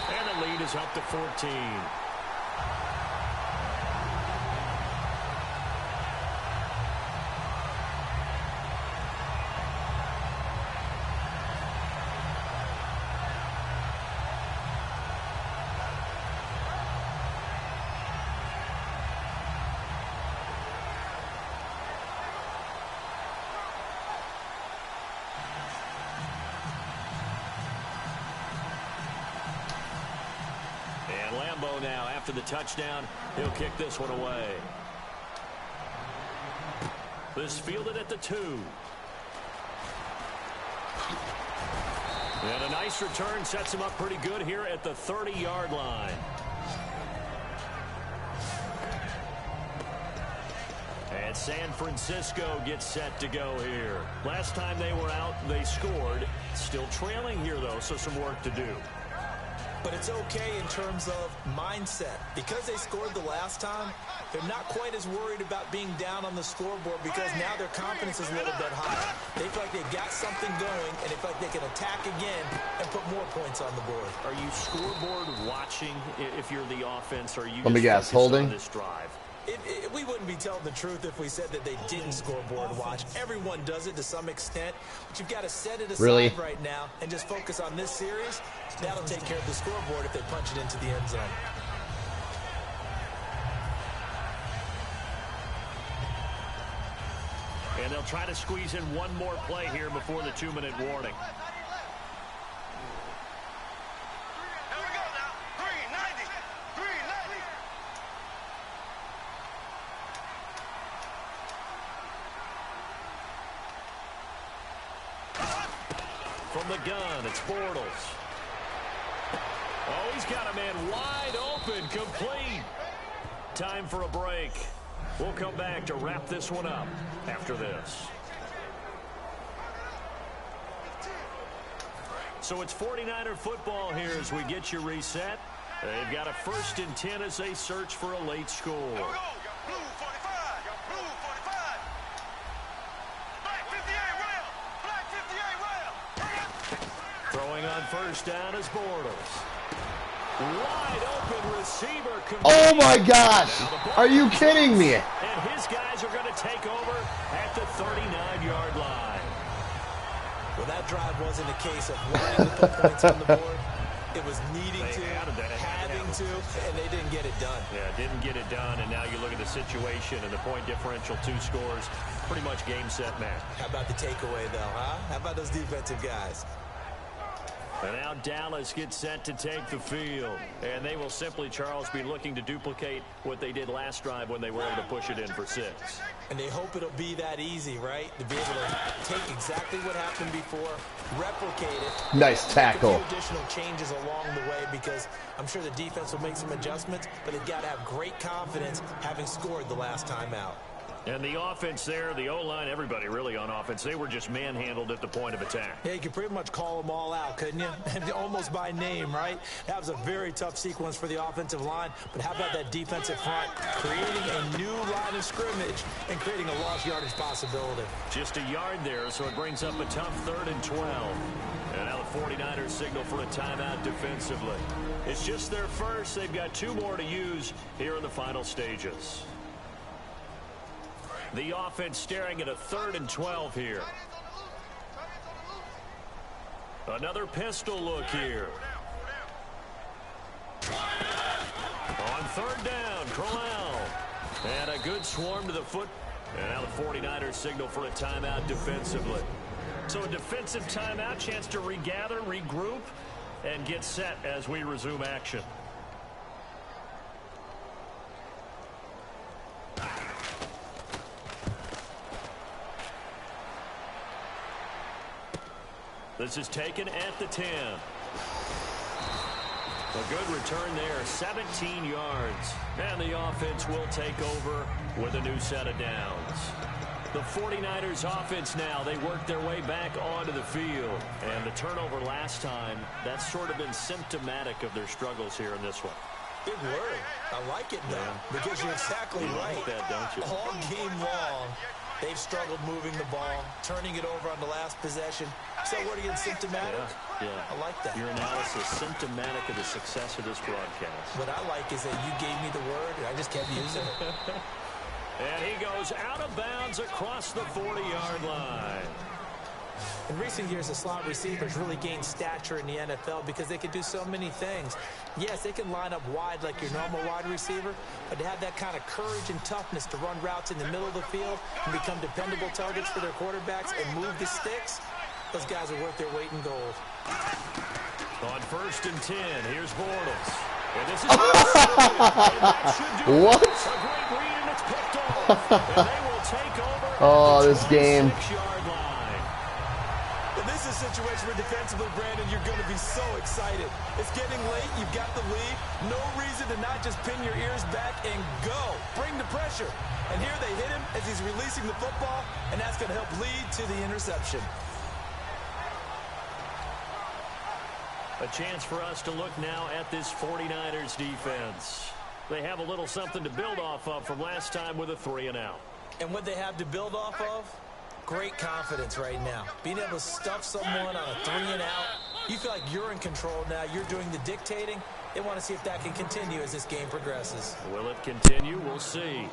And the lead is up to 14. Lambo now, after the touchdown, he'll kick this one away. This fielded at the 2. And a nice return sets him up pretty good here at the 30-yard line. And San Francisco gets set to go here. Last time they were out, they scored. Still trailing here, though, so some work to do. But it's okay in terms of mindset. Because they scored the last time, they're not quite as worried about being down on the scoreboard because now their confidence is a little bit higher. They feel like they've got something going, and they feel like they can attack again and put more points on the board. Are you scoreboard watching if you're the offense? Or are you Let me guess, holding? on this drive? We wouldn't be telling the truth if we said that they didn't scoreboard watch. Everyone does it to some extent, but you've got to set it aside right now and just focus on this series. That'll take care of the scoreboard if they punch it into the end zone. And they'll try to squeeze in one more play here before the 2-minute warning. From the gun, it's Bortles. Oh, he's got a man wide open, complete. Time for a break. We'll come back to wrap this one up after this. So it's 49er football here as we get you reset. They've got a 1st and 10 as they search for a late score. Here we go. Blue 45. Blue 45. Black 58 rail. Black 58 rail. Throwing on 1st down is Bortles. Wide open receiver. Oh my gosh! Are you kidding me? And his guys are going to take over at the 39-yard line. Well, that drive wasn't a case of wanting to put points on the board. It was needing to, having to, and they didn't get it done. Yeah, didn't get it done, and now you look at the situation and the point differential, 2 scores, pretty much game, set, match. How about the takeaway, though, huh? How about those defensive guys? And now Dallas gets set to take the field. And they will simply, Charles, be looking to duplicate what they did last drive when they were able to push it in for 6. And they hope it'll be that easy, right? To be able to take exactly what happened before, replicate it. Nice tackle. Make a few additional changes along the way because I'm sure the defense will make some adjustments, but they've got to have great confidence having scored the last time out. And the offense there, the O-line, everybody really on offense, they were just manhandled at the point of attack. Yeah, you could pretty much call them all out, couldn't you? Almost by name, right? That was a very tough sequence for the offensive line, but how about that defensive front creating a new line of scrimmage and creating a lost yardage possibility? Just a yard there, so it brings up a tough 3rd and 12. And now the 49ers signal for a timeout defensively. It's just their first. They've got 2 more to use here in the final stages. The offense staring at a 3rd and 12 here. Another pistol look here. On 3rd down, Crowell. And a good swarm to the foot. And now the 49ers signal for a timeout defensively. So a defensive timeout, chance to regather, regroup, and get set as we resume action. This is taken at the 10. A good return there, 17 yards. And the offense will take over with a new set of downs. The 49ers offense now, they work their way back onto the field. And the turnover last time, that's sort of been symptomatic of their struggles here in this one. Big word. I like it now because you're exactly right. Like that, don't you? All game long, they've struggled moving the ball, turning it over on the last possession. So word again, symptomatic? Yeah. I like that. Your analysis, symptomatic of the success of this broadcast. What I like is that you gave me the word, and I just kept using it. And he goes out of bounds across the 40-yard line. In recent years, the slot receivers really gained stature in the NFL because they can do so many things. Yes, they can line up wide like your normal wide receiver, but to have that kind of courage and toughness to run routes in the middle of the field and become dependable targets for their quarterbacks and move the sticks, those guys are worth their weight in gold. On 1st and 10, here's Bortles. And this is that should do What? A great read, and it's picked off. And they will take over Oh, at the this game. 26-yard line. And this is a situation where defensively, Brandon, you're going to be so excited. It's getting late. You've got the lead. No reason to not just pin your ears back and go. Bring the pressure. And here they hit him as he's releasing the football, and that's going to help lead to the interception. A chance for us to look now at this 49ers defense. They have a little something to build off of from last time with a 3-and-out. And what they have to build off of? Great confidence right now. Being able to stuff someone on a 3-and-out. You feel like you're in control now. You're doing the dictating. They want to see if that can continue as this game progresses. Will it continue? We'll see.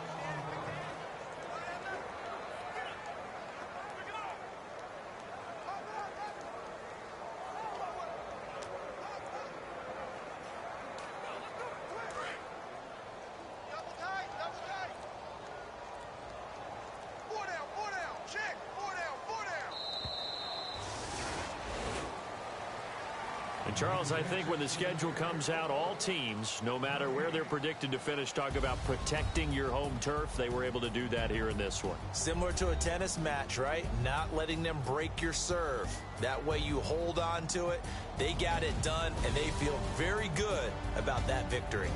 And Charles, I think when the schedule comes out, all teams, no matter where they're predicted to finish, talk about protecting your home turf. They were able to do that here in this one. Similar to a tennis match, right? Not letting them break your serve. That way you hold on to it. They got it done, and they feel very good about that victory.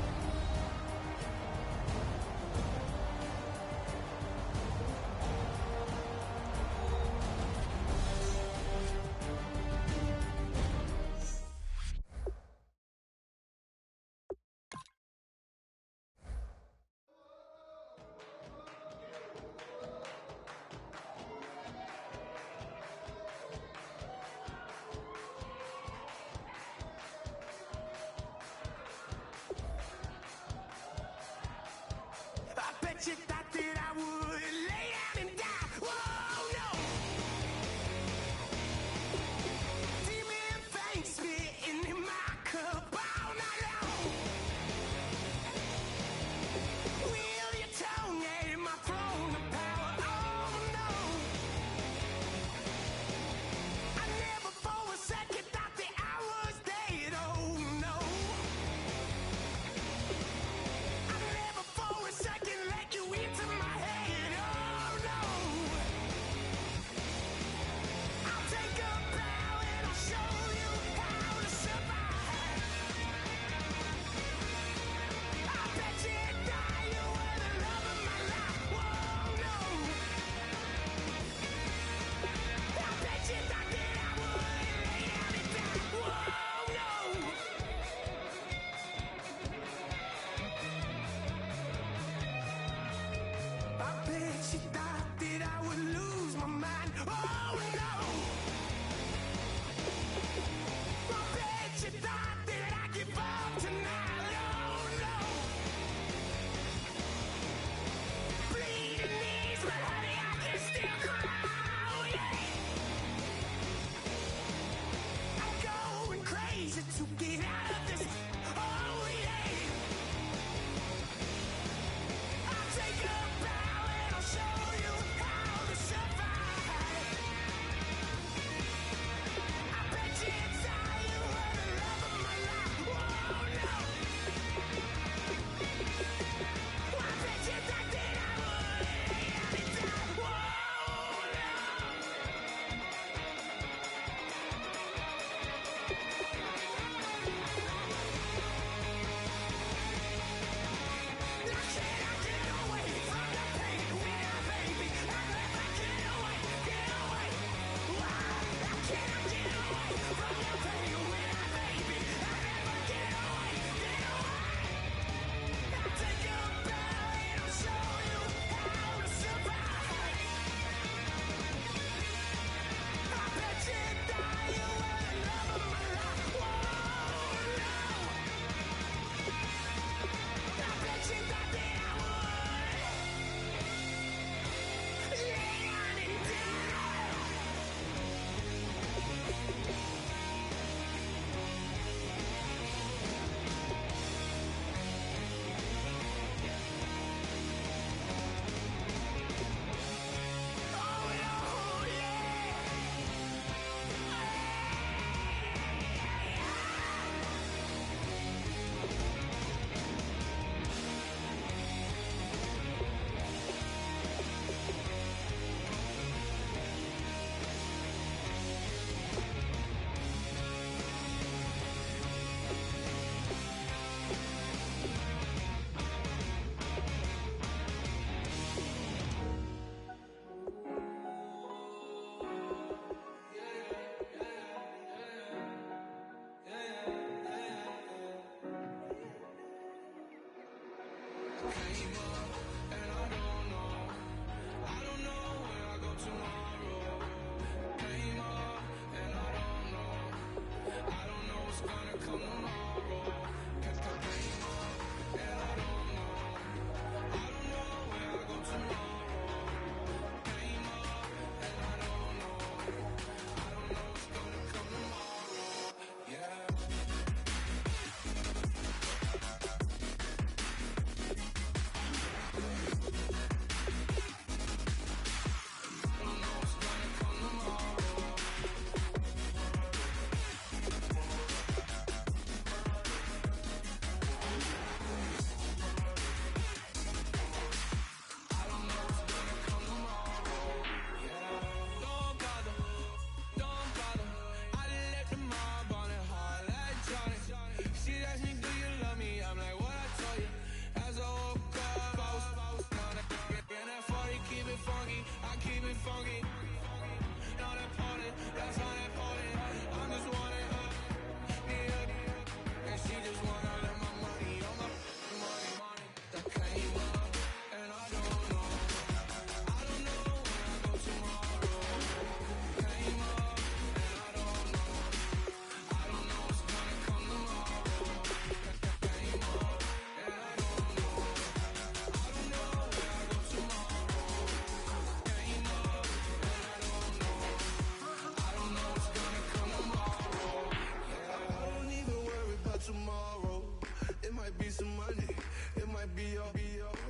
might be some money, it might be all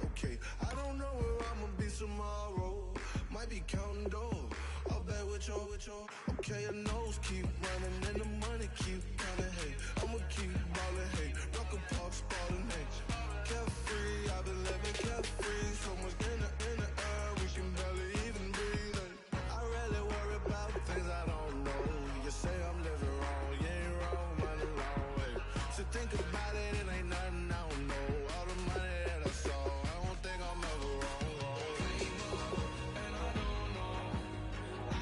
okay. I don't know where I'ma be tomorrow. Might be counting dough, I'll bet with your. Okay, your nose keep running and the money keep counting. Hey, I'ma keep ballin'. Hey, rock a park, ballin'. Hey, carefree, I've been living carefree. So much in the air, we can barely even breathe. Hey, I rarely worry about things I don't know. You say I'm living wrong, you ain't wrong, man, wrong way. So think about it, it ain't nothing I don't know. All the money that I saw, I don't think I'm ever wrong. And I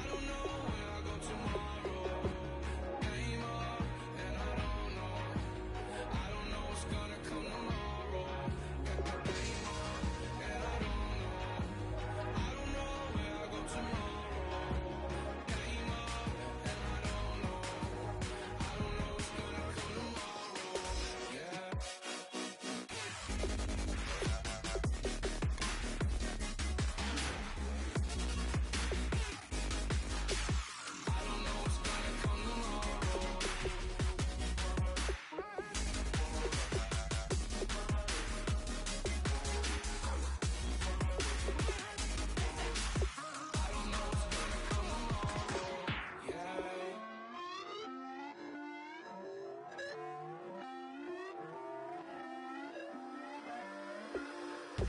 don't know where I go tomorrow. Game up, and I don't know what's gonna come tomorrow. Got the game up, and I don't know where I go tomorrow. Game up, and I don't know what's gonna come tomorrow. Yeah.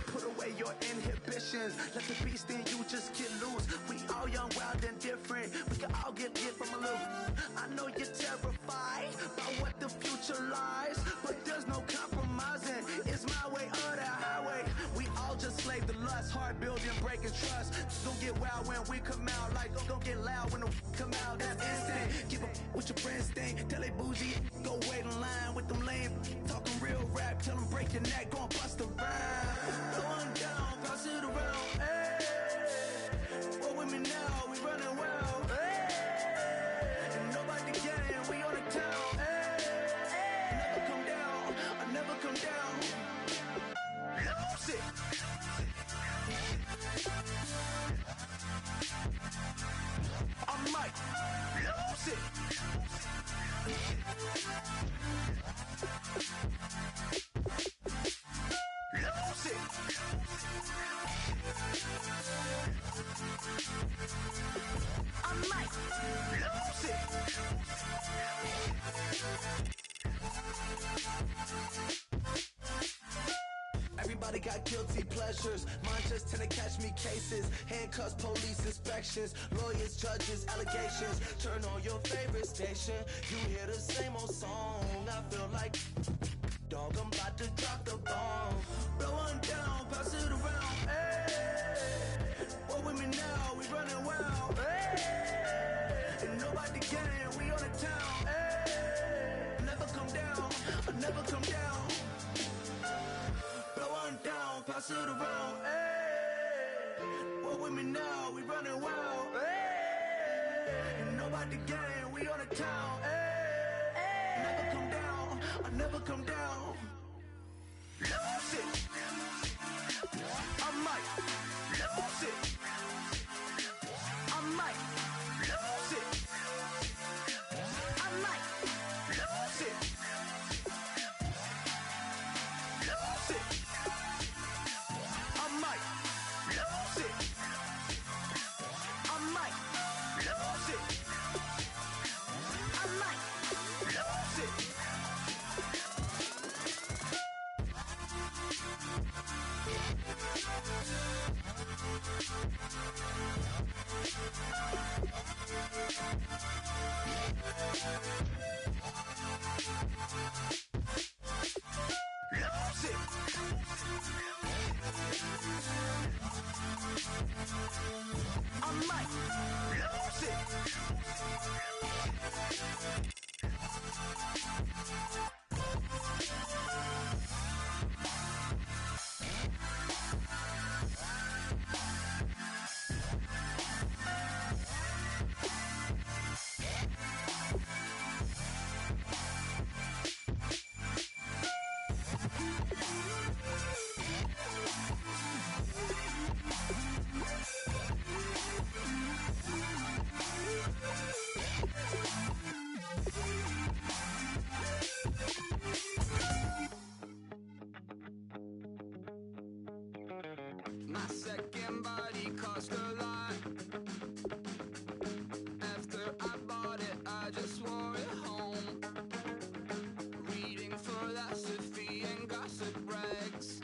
Put away your inhibitions. Let the beast in you just get loose. We all young, wild, and different. We can all get lit from a little. I know you're terrified by what the future lies, but there's no compromising. It's my way or the highway. We all just slave the lust, hard building, breaking trust. Don't get wild when we come out. Like, don't get loud when the come out. That's instant. Keep up with your friends thing. Tell they bougie, go wait in line with them lame. Talking real rap, tell them break your neck, go and bust a rhyme. Going down, pass it around, hey. What with me now, we running wild, hey. And nobody getting, we on the town, hey. Never come down, I never come down. Lose it. I might lose it. Lose it. I might lose it. Everybody got guilty pleasures. Mine just tend to catch me cases. Handcuffs, police inspections, lawyers, judges, allegations. Turn on your favorite station. You hear the same old song. I feel like, dog, I'm about to drop the bomb. Blow one down, pass it around. Hey, what with me now? We running wild. Hey, and nobody getting. We on the town. Hey, never come down. I never come down. Blow one down, pass it around. Hey, what with me now? We running wild. Hey, and nobody getting. We on the town. Hey, never come down. I never come down. Lose it. I might lose it. I might lose it. I might lose it. Lose it. I might lose it. I might lose it. I might lose it. Lose it. I might lose it. My second body cost a lot. After I bought it, I just wore it home. Reading philosophy and gossip rags.